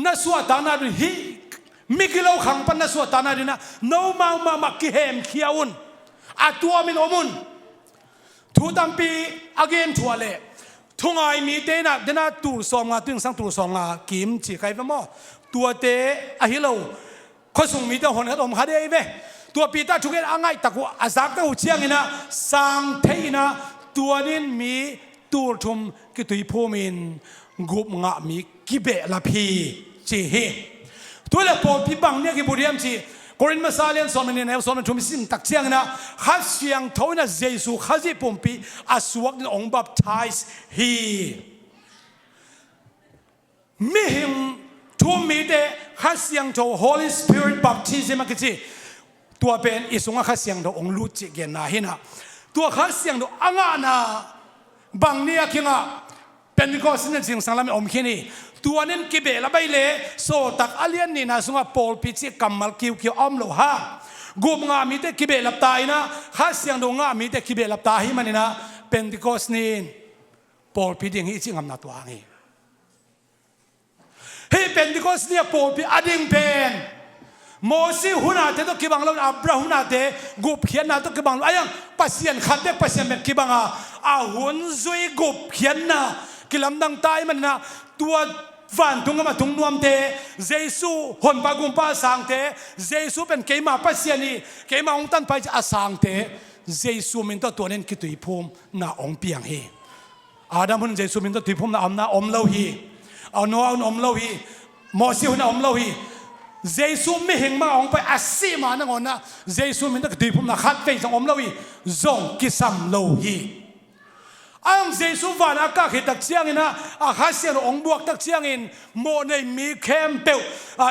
นัสวตานาดูฮีมิกิโลขังปันนัสวตานาดูนะน้องมากิเฮมขี้อาวุนอาตัวมินอมุนทูตัมปีอเกนชัวเล่ทุ่งไอมีเตนะเดน่าตูสองตึงสังตูสองกิมจีใครเป็นหม้อตัวเตอฮิโลคนส่งมีเตหอนขัดอมขัดเอเวตัวปีตาทุกเกนอ่างไงตะกูอาซักตะหูเชียงนะสังเทนะตัวนี้มีตูทุมกิตุยพูมินกุบงะมีกิเบลาพีจีเฮตัวเล็กพอพี่บังเนี่ยกิบุเรียมจีกอรินมาซาเลียนสอนมันเนี่ยสอนมันทุมสินตักเชียงนะข้าเสียงเท่านั้นเยซูข้าจีปุ่มปีอาสวกนี่องค์บัพไทส์ฮีมิหิมทุ่มมีเดข้าเสียงเท่า Holy Spirit baptism มากิจี ตัวเป็นอิสุงข้าเสียงดองลุจิเกนนาหินะตัวข้าเสียงดอ่างนาบางเนี่ยคิงอ่ะเป็นก็สิ่งสิ่งสังลำอมขินีตัวนั้นกิเบลไปเลยโซตักอเลียนนี่นะสุงปอลพิจิกัมมัลคิวคิวอมโลฮะกุมงามีแต่กิเบลับตายนะข้าเสียงดงามีแต่กิเบลับตายมันนี่นะเป็นก็สิ่งปอลพิจิงฮิจิงามนาตัวงี้เฮ้เป็นก็สิ่งปอลพิอดิงเป็นโมซีหุนาเตต้องกิบังเราอับราหุนาเตกุบเขียนนาต้องกิบังเราอย่างปัสยันขัดเด็กปัสยันเป็นกิบังอาหุนซุยกุบเขียนนะกิลำดังตายมันนะตัวฟันทุ่งมาทุ่งนวมเตเจสุหนปากุมปาสังเตเจสุเป็นเกมาปัสยันนี่เกมาองตันไปจะอาสังเตเจสุมินตัวนั้นคิดตุยพุ่มนาองเปียงเฮอาดัมหุ่นเจสุมินตัวตุยพุ่มนาอมนาอมเลวฮีเอาโนอาอมเลวฮีโมซีหุ่นอมเลวฮีเจสุไม่เห็นมาองไปอาศีมานั่งอนนะเจสุมินตัวตุยพุ่มนาขัดเฟยสังอมเลวฮีจงกิสัมเลวฮีอังเจสุวานักขิตักเชียงอินะอาคาเซียนองบวกตักเชียงอินโมในมีเข้มเปล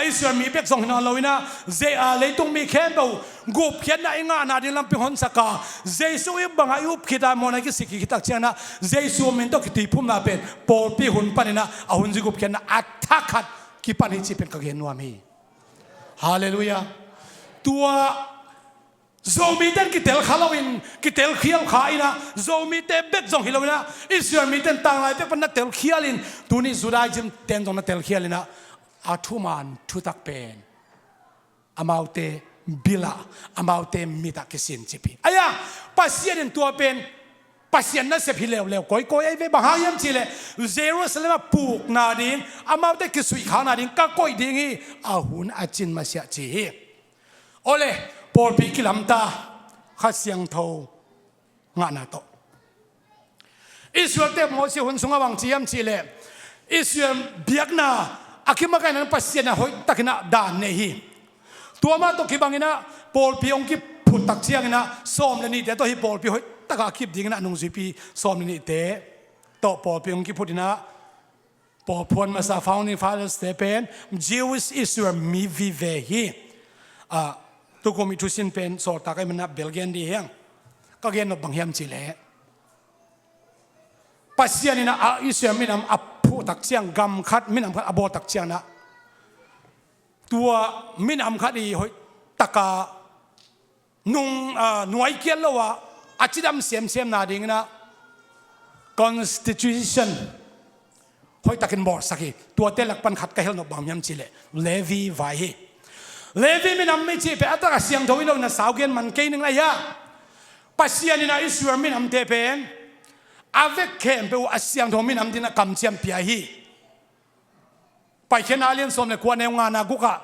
อิสราเอลมีเป็กส่งหินาลวินะเจเลยต้องมีเข้มเปลกุบเขียนในงานนาดิลำพิหอนสักกาเจสุอิบังอายุขิดาโมในกิสิกิตักเชียงนะเจสุมินต้องกิติพุ่มนาเป็นปอลพิหุนปันนะอาหุนจิกุบเขียนนะอัตทักขัดกิปันหิจิเป็นกะเกนวามีฮาเลลูยาตัวโจมีเต้นกิเตลขลาวินกิเตลเขียวขาอินะโจมีเต้เบ็กจงฮิลาวินะอิสราเอลมีเต้นต่างหลายเป็กเป็นนักเตลเขียลินตัวนี้สุดาจิมเต้นตรงนักเตลเขียลินะอาทุมันทุตักเป็นอามาเตบิลาอามาเตมิตากิสินจิปีอายะปัสยานินตัวเป็นปัสยานั่นเสพิเลวเลวก้อยไอ้เว็บหายามจิเลเยรูซาเล็มปูกนาดิงอามาเตกิสุยขานาดิงก็ก้อยดิงีอาหุนอาจินมาเสียจีโอเลปอลปีกิลำตาข้าเสียงเท่างานาโตอิสราเอลโมเสสหุ่นสงวังจียมจีเลอิสราเอลเบียกนาอาคิมากันนั้นปัสยานะหอยตักนะดานเนฮีตัวมาตกิบังนะปอลปีองกิพุตักเชียงนะซ้อมนี่เดตัวฮีปอลปีหอยตักอาคิบดิ่งนะนุ่งสีปีซ้อมนี่เดต่อปอลปีองกิพุดินะปอลพวนมาซาฟาวนี่ฟาเลสเตเป็น Jewish Israel มีวิเวฮีตุกมีทุสินเป็นสอดตากไอ้มันนับเบลเกนดีเฮงก็เกนนบบังเฮียมจิเลปัสยานี่นะอิสราเอลมินำอับผู้ตักเชียงกำคัดมินำคัดอบตักเชียงนะตัวมินำคัดอีหอยตะกานุ่งหน่วยเกียรแล้วว่าอาจิดำเสียมนาดิ่งนะ constitution หอยตะกินบอร์สักทีตัวเตลักปันขัดก็เฮลนบบังเฮียมจิเลเลวีไวเลวีมินำไม่จีเป็นอัตราเสียงทวิโลนะสาวเกนมันเกนึงไรยะปัสยานินะอิสราเอลมินำเตเป็นอาเวกเข้มเปว่าเสียงทวิมินำดินะกำเชียมพิอาฮีไปเขนาเลียนสมเลยกวนเอวงานากุกะ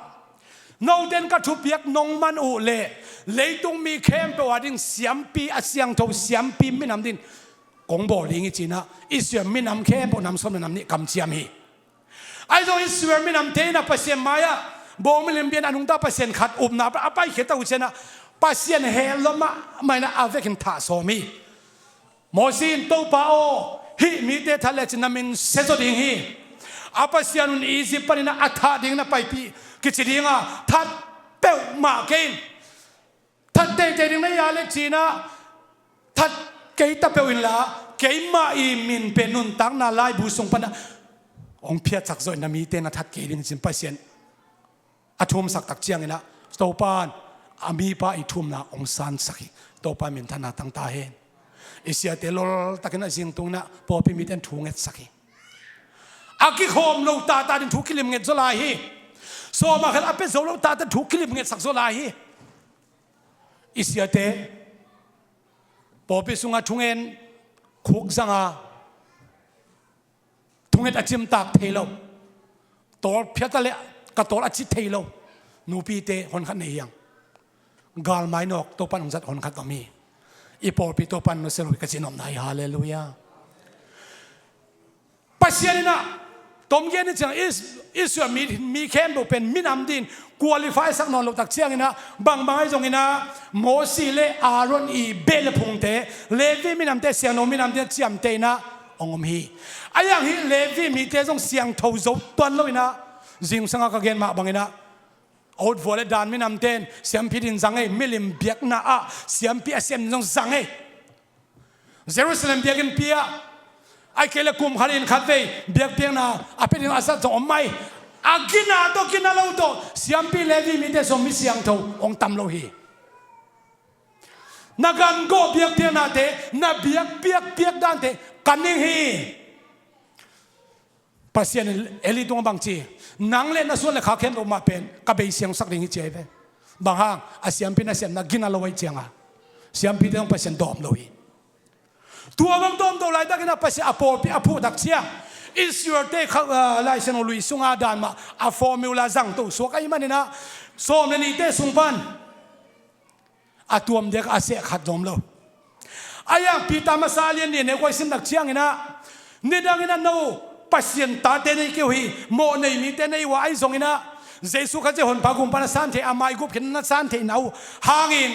น้องเดนก็ทุบเปียกน้องมันอุเล่เลยต้องมีเข้มเปว่าดิ้งเสียมปีเสียงทวเสียมปีมินำดินกงบอกลิงจีนะอิสราเอลมินำเข้มเปนำสมนำนี่กำเชียมฮีไอ้ตัวอิสราเอลมินำเตนะปัสยามายะบองมิลเบียนอนุตาปัสยันขัดอุบนาไปเขียนตัวเชนะปัสยันเฮลมาไม่น่าเอาเวกินท่าสมีโมซินโตปาโอฮิมีเตทะเลจินามินเซโซดิงฮีอาปัสยันอีซิปนินะอัฐาดิงนะไปปีกิจดิงอ่ะทัดเป้ามาเกนทัดเตดิงนะยาเล็กจีนะทัดเกยตะเป้าอินละเกยมาอีมินเป็นนุนตังนาลายบุษงปนะองเพียรสักโซนมีเตนะทัดเกยดิงจินปัสยันอาทุ่มสักตักเชียงนะสโตปานอามีป้าอีทุ่มนะองซันสักโตปานมินทนาตั้งตาเห็นอิสยาเตลลตักนะเสียงตรงนะพอพิมิเตนทุ่งเอ็ดสักอากิโคมโลตาตาดินทุกคิลิมเงินโซลาฮีโซมาขันอเปโซโลตาดินทุกคิลิมเงินสักโซลาฮีอิสยาเตพอพิสุงอาทุ่งเอ็นคุกสังอาทุ่งเอ็ดอาจิมตักเทโลโตเพียตะเลกระโตอาชิตเทโลนูปีเตหอนขัดเนียงกาลไม้นกตัวปันของจัดหอนขัดต่อมีอีปอปีตัวปันนุเซลุกจินอมนายฮาเลลูยาปัสยานินะตมเย็นนี่จังอิสราเอลมีเข้มบุเป็นมินำดินคุลิฟายสักนอนลงตักเชียงนะบางไอ้ตรงนี้นะโมซีเลอารอนอีเบลพงเตเลวีมินำเตเสียงโนมินำเตเจียมเตนะองมฮีไอ้ยังฮีเลวีมีเตจงเสียงทูโจตัวนเลยนะจิงสังกักเกนมาบังเงินะ อดวัวและดานไม่นำเต้นเสียมพิดินสังเอมิลิมเบียกน่าอะเสียมพิเสียมจงสังเอเยรูซาเล็มเบียกินเปียไอเคเลกุมขันอินขัดเวเบียกเปียน่าอภิดินอาศัยจงอมไม่อากินาโตกินาเราโตเสียมพิเลวีมิเตสมิเสียงโตองตำโลหีนักการโกเบียกเปียน่าเตนับเบียกด้านเตกันนิ่งฮีปัสยานเอลิตงบางจีนังเล่นน่ะส่วนเล็กขาเข็นออกมาเป็นกับเบยเสียงสักดิ่งเจี๊ยบบางห้างอาเซียนพินาเซียนนักกินอะไรไว้เจียงอ่ะเซียนพิต้องปัสยานดอมเลยตัวบางดอมตัวไรดักน่ะปัสยานอโปปีอพูดักเชียอิสยูเตเขาไล่เซนลุยสุงอาดานมาอฟอร์มิวลาจังตัวสวกไอ้มันนี่นะโซมนี่เตสุงปันอาตัวมเด็กอาเซียขัดดอมเลยไอ้ยังปีตามาซาเลียนเนี่ยในวัยสิบนักเชียงนี่นะนี่ดังนี่นะโนปัสยานตาเตนเกี่ยวหีโมในมีเตนในว่าไอ้ทรงนี่นะเจสุขจะหนพากุมปนสันเทอามากุเห็นนัสันเทนเอาหางอิน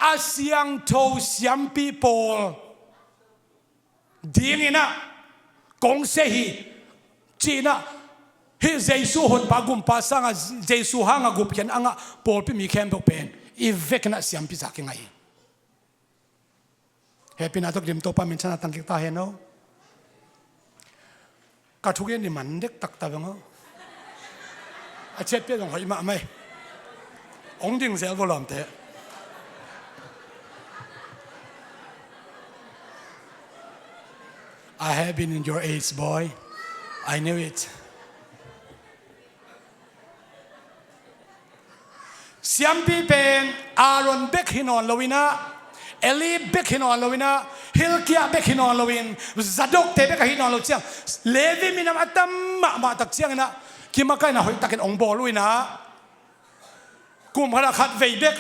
อาเซียงโทเซียมปีโปลดีนี่นะกงเซฮีจีน่ะฮิเจสุหนพากุมปาสังเจสุหางกุเห็นอ่างโปลปีมีแคมป์เป็นอีเวกน่ะเซียมปีจากยังไงเฮปินาตกดิมโตปามินชนะตั้งกิตาเห็นเอากระทุกยันดิมันเด็กตักตาบังอาเจ็ดเปียของเขาอีมาไหมองค์ดิ่งเสียบอลมเตะ I have been in your age boy I knew it เสียมปีเป็นอารอนเบคฮินอนลวินาเอลีเบคฮินอนลวินาฮิลเกียเบคฮินอนลวินซาดกเตเบคฮินอนลวินเลวีมินามอัตมาตักเชียงนะคิมาใกล้นะหอยตักเห็นองบอลลุยนะกุมพระขัดเวเบก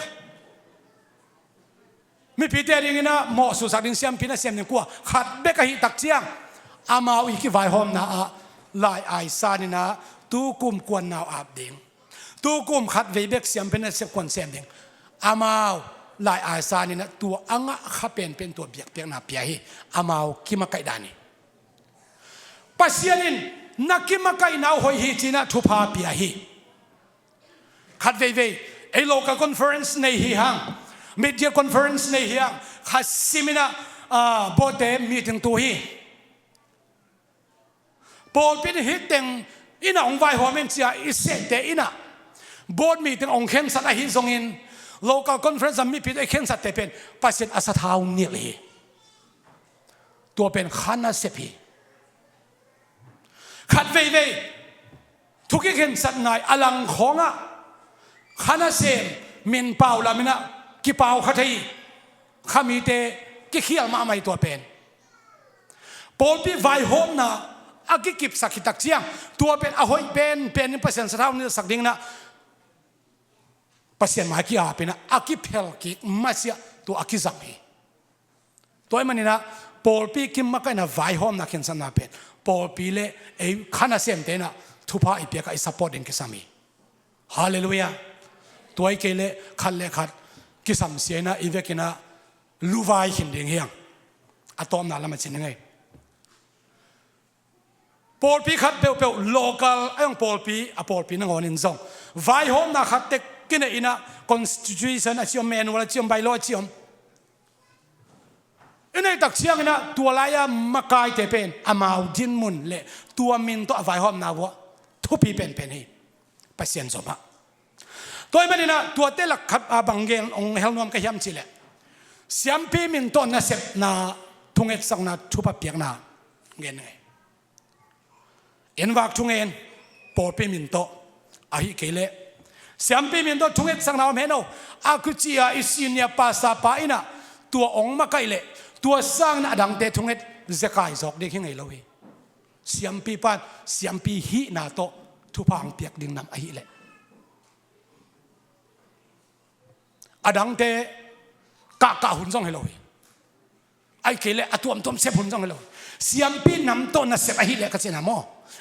มีพิเตอร์ยังไงนะหมอสุสักดินเสียมพินาเสียมหนึ่งกัวขัดเบกหิตักเชียงอามาอีกไวหอมนะลายไอซานี่นะตูกุมกวนนาวอาบดิงตูกุมขัดเวเบกเสียมพินาเสียมกวนเสียมดิงอามาลายไอซานี่นะตัวอ่างขับเป็นตัวเบียกเปียกนาเปียฮีอามาคิมาใกล้ดานี่ปัสยานินนักกิมาไกนาวหอยฮีจีน่าทุพาปียฮีขัดเว่ไอ้ local conference ในฮีฮัง media conference ในฮีฮังขัดซิมินาโบเตมีถึงตัวฮีโบเป็นฮิตเต็งอินาองไวหัวเมนเซียอิเซเตอินาโบมีถึงองเข็นสัตย์ฮิซงอิน local conference มีพิธีเข็นสัตย์แต่เป็นปัสยานอาสาทาวนี่เลยตัวเป็นขันนาเซพีขัดเว่ทุกอย่างเห็นสัตว์นายอลังของอ่ะขันเซมมินเป่าลามินะกี่เป่าขัดที่ขามีเตกี่เขี้ยวมาไม่ตัวเป็นปอปีไวโฮมนะอากิกิบสักขิตักเชียงตัวเป็นอหอยเป็นเปอร์เซ็นต์สถาวนี่สักดิ่งนะเปอร์เซ็นต์มากี่อาเป็นนะอากิเพลกิมาเสียตัวอากิจังฮีตัวมันนี่นะปอปีกิมมากันนะไวโฮมนะเขียนสันนาเป็นปอปีเล่ไอ้ขันเซมเตนะทุพาอีเปียกไอ้ซัพพอร์ตเองกิสามีฮาเลลูยาตัวไอ้เกเล่ขันเล่ขัดกิสามเสียนะอีเวกินะลูวายหินเดียงเฮียงอะตอมน่าละมันเป็นยังไงปอลปีขัดเปล local ไอ้ของปอลปีนั่งหัวนินซองไวโฮมนะขัดเต็กกินไอ้นะ constitution อาชีพ manual อาชีพ bylaw อาชีพอันนี้ตักเชียงนะตัวลายมาไกลเตเป็นอามาดินมุนเละตัวมินตัวไวหอมนาวะทุบปีเป็นฮีไปเสียนสมะตัวมันนี่นะตัวเตลักขับบังเกนองเฮลนอมก็ยำสิเละเสียมปีมินตัวน่ะเสพน่ะทุ่งเอ็ดสังน่ะทุบเปียกน่ะเงินไงเอ็นวักทุ่งเอ็นปอปีมินโตอาฮิเกเละเสียมปีมินโตทุ่งเอ็ดสังน่ะเมโนอากุจิอาอิสินเนียปัสสาปาอินะตัวองมาไกลเละตัวสร้างน่ะดังเตทุ่งเอ็ดเจกายจอกเด็กยังไงเราเฮเสียมปีปัดเสียมปีฮีนาโตทุพังเปียกดิ่งนำอาฮิเละอดังเตกะหุ่นซ่องให้เราไอ้เกลอตัวมเสพหุ่นซ่องให้เราเสียมปีนำต้นน่ะเสพอาฮิเละก็เจนะโม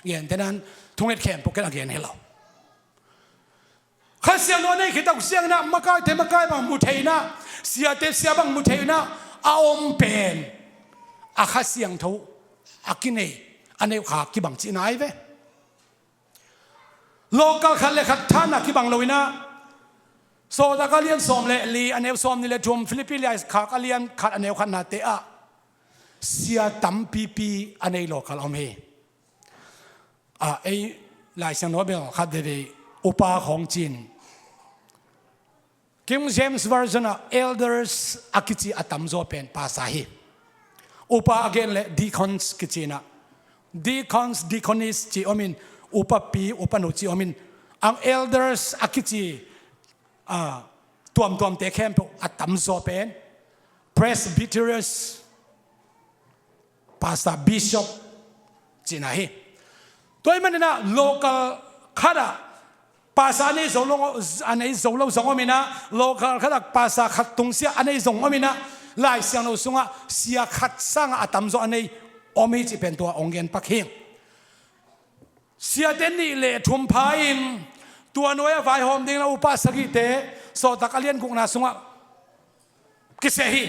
เงี้ยแต่นั้นทุ่งเอ็ดแคมป์พวกแกละเงี้ยให้เราข้าเสียงโน่นนี่คิดว่าเสียงน่ะมาไกลเทมาไกลบังมุทัยนะเสียเตเสียบังมุทัยนะอาอมเป็นอาข้าเสียงทูอากินเออันนี้ขากี่บังจีนายเว้ local khat le khat thana ki bang loina so da kalian som le li anew som ni le thum Philippines kha kalian khat anew khat na te a sia tam pi anei local om he ai lai sang no bel khat de upa khong chin King James version elders akichi atam zo pen pasahi upa again le deacons kichina deacons deaconess chi omin upa pi upa no chi omin ang elders akichi tuam te khem atam zo pen presbyterians pastor bishop china hi toy manina local khada pastor nei zolong anei zolo zongomina local khada pastor khatung sia anei zongomina lai siang no sunga sia khat sanga atam zo anei omi chi pen to ongen pakhing sia den ni le thum phain tua noya vai hom ding na upa sagi te so takalian kung na sunga kisehi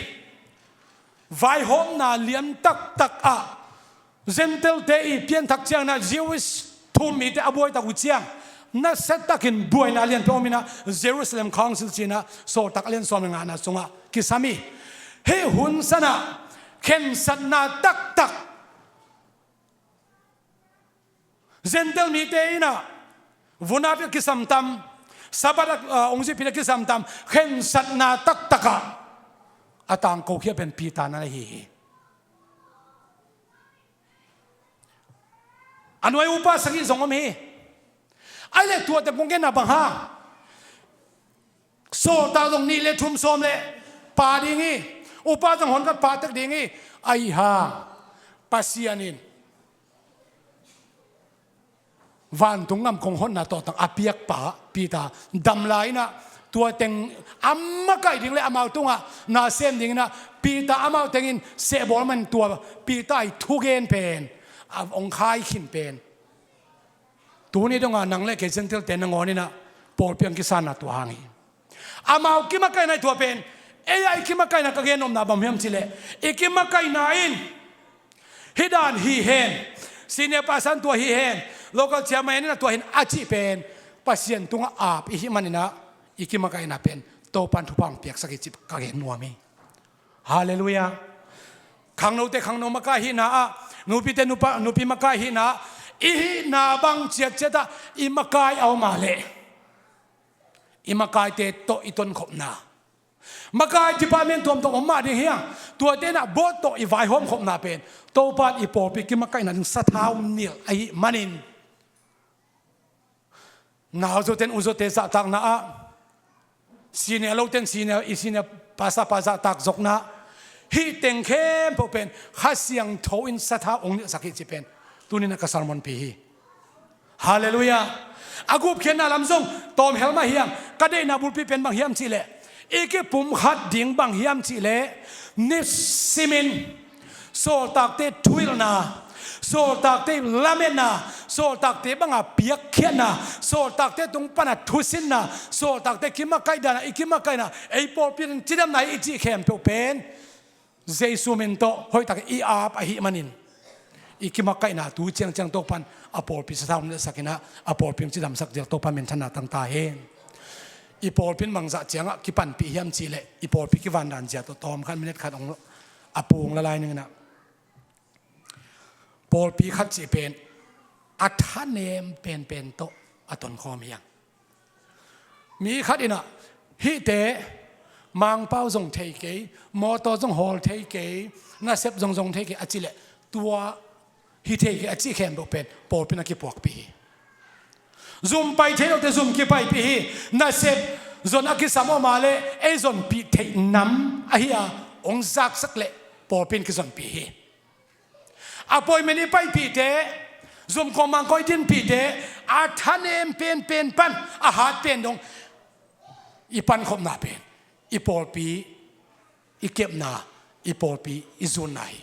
vai hom na liam tak a gentle te i pian thak chiang na Jewish thum mi te aboy ta uchiang na set takin buai na lian pomina Jerusalem council china so takalian som nga na sunga kisami he hun sana khen sat na tak gentle mi te ina vuna pe kisam tam sabat ongji pina kisam tam khen sat na taka atang ko khia pen pi ta na hi anoi upa sagi zongom hi ai le tua te pongken na bang ha so ta dong ni le thum som le pa dingi upa dong hon ka pa tak dingi ai ha pasianin van tungam kong hon na to tang apiak pa pita dam lai na tua teng amma kai ding le amau tunga na sem ding na pita amau tengin se bol man tua pita ai thugen pen ong khai khin pen tu ni donga nang le ke sentel ten ngoni na por piang ki sana tu hangi amau ki ma kai na tua pen ai ki ma kai na ka gen om na bam hem chile e ki ma kai na in hidan hi hen sine pasan tua hi hen local chairman na tua hin achi pen pasien tunga ap hi manina ikimakai na pen to pan thupang piak sakhi chip ka gen nuami hallelujah khangno te khangno maka hi na nupi te nupi maka hi na i na bang chiat cheta i makai au male i makai te to iton khop na makai department tom to ma de hiang tua te na bot to i vai hom khop na pen to pan i por pi ki makai na sathau nil ai manin nào cho tên uzo te sa tak na a sine lo ten sine isine pasa tak zok na hi teng khem po pen khasiang tho in satha ong sakhi chi pen tunina ka salmon pi hi hallelujah agup khen na lamzong tom helma hiam ka de na bul pi pen bang hiam chi le eke pum khat ding bang hiam chi le ni simin so tak te thuil na so tak te lamena so tak te banga piak khiana so tak te tung pana thusin na so tak te kima kai dana ikima kai na ei por pin chidam nai ichi khem pe pen jesu men to hoi tak I ap a hi manin ikima kai na tu chang to pan apor pi sa tham sakina apor pin chidam sak jel to pan men thana tang ta hen ipor pin mangza changa ki pan pi hiam chi le ipor pi ki van dan ja to tom khan minute khat ong apung la lai ning na Paul pi khat chi pen athanem pen to aton khom hiang mi khat ina hi te mang pau jong thei ke mo to jong hol thei ke na sep jong thei ke achile tua hi thei ke achi khem bo pen Paul pin ki pok pi zoom pai thei te zoom ki pai pi na sep zon aki samo male e zon pi thei nam a hi a ong zak sak le Paul pin ki zon pi hi appointment i pai pi te zum ko mang koi tin pi te a thanem pen pan a hat pen dong i pan khom na pen i por pi i kep na i por pi i zun nai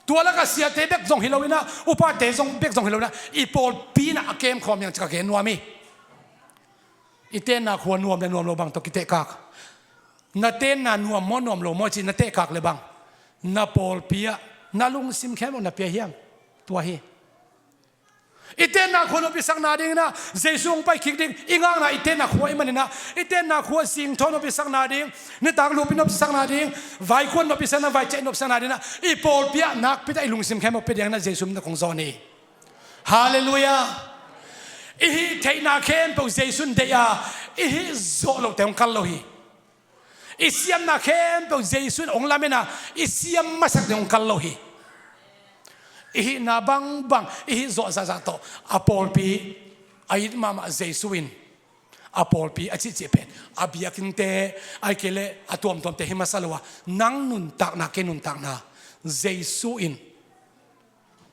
tua la ka sia te bek jong hilowina upa te jong bek jong hilowina i por pi na akem khom yang chaka gen nuami i ten na khwa nuam le nuam lo bang to ki te kak na ten na nuam mo nuam lo mo chi na te kak le bang na por pi na lung sim khem na pe hiam tua hi iten na khono pisak na ding na jesung pai khik ding ingang na iten na khoi manina iten na khua sing thono pisak na ding ni tak lu pinop pisak na ding vai kon no pisak na vai chen no pisak na ding na I pol pia nak pita ilung sim khem pe ding na jesum na kong zoni hallelujah ihi theina khem po jesun de ya ihi zo lo teong kal lo hi isiam na khem po jesun ong lamena isiam masak de ong kal lo hi ihi na bang ihi zo za to apol pi ai mama jesuin apol pi achi chepen abiakin te ai kele atom tom te himasalwa nang nun tak na kenun tak na jesuin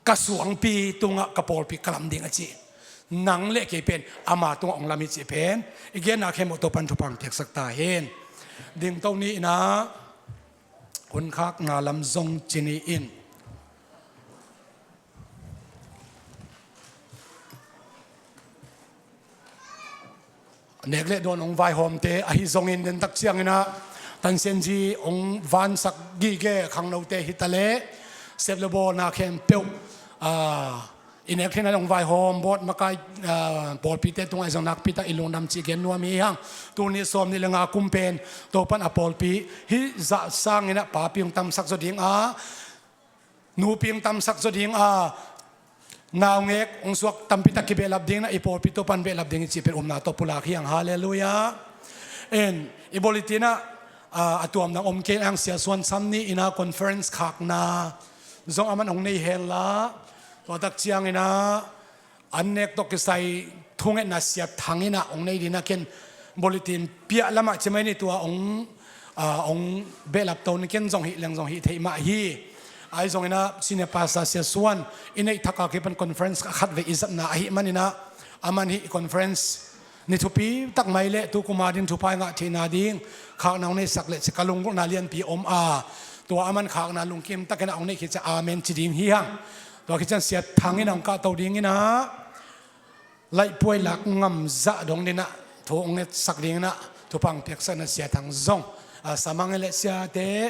kasuang pi tunga kapol pi kalam ding achi nang le ke pen ama tunga ong lami chepen igen na khem to pan thu pang tek sak ta hen ding to ni na kun khak na lam zong chini in negle don ong vai hom te a hi zong in den tak chiang ina tan sen ji ong van sak gi ge khang no te hitale seblebo na khem peu in ek thena ong vai hom bot makai bol pite tung ai zong nak pita ilung nam chi gen nuam hi hang tu ni som ni lenga kumpen to pan apol pi hi za sang ina pa piung tam sak zo ding a nu piung tam sak zo ding a naw ngek ong suak tampita ki belab ding na ipol pito pan belab ding chi per na to pula khiang hallelujah en ibolitina atuam nang om ke ang sia Suan samni ina conference khak na zong aman ong nei hela to tak chiang ina annek to kisai thunge na sia thangina ong nei dina ken bolitin pia lama chemani tua ong belab to ni ken zong hi leng zong hi thei ma hi ai zong ina sine pasta sia Suan inai thaka ke pan conference khat ve izat na hi manina aman hi conference ni thupi tak mai le tu kumadin thupai nga thina ding khak naung nei sak le chikalung na lian pi om a to aman khak na lungkim takena ong nei khi cha amen chi ding hi hang to khi chan sia thangin ong ka to ding ina lai poi lak ngam za dong dina thong ne sak ding na thupang pek sa na sia thang zong samang le sia te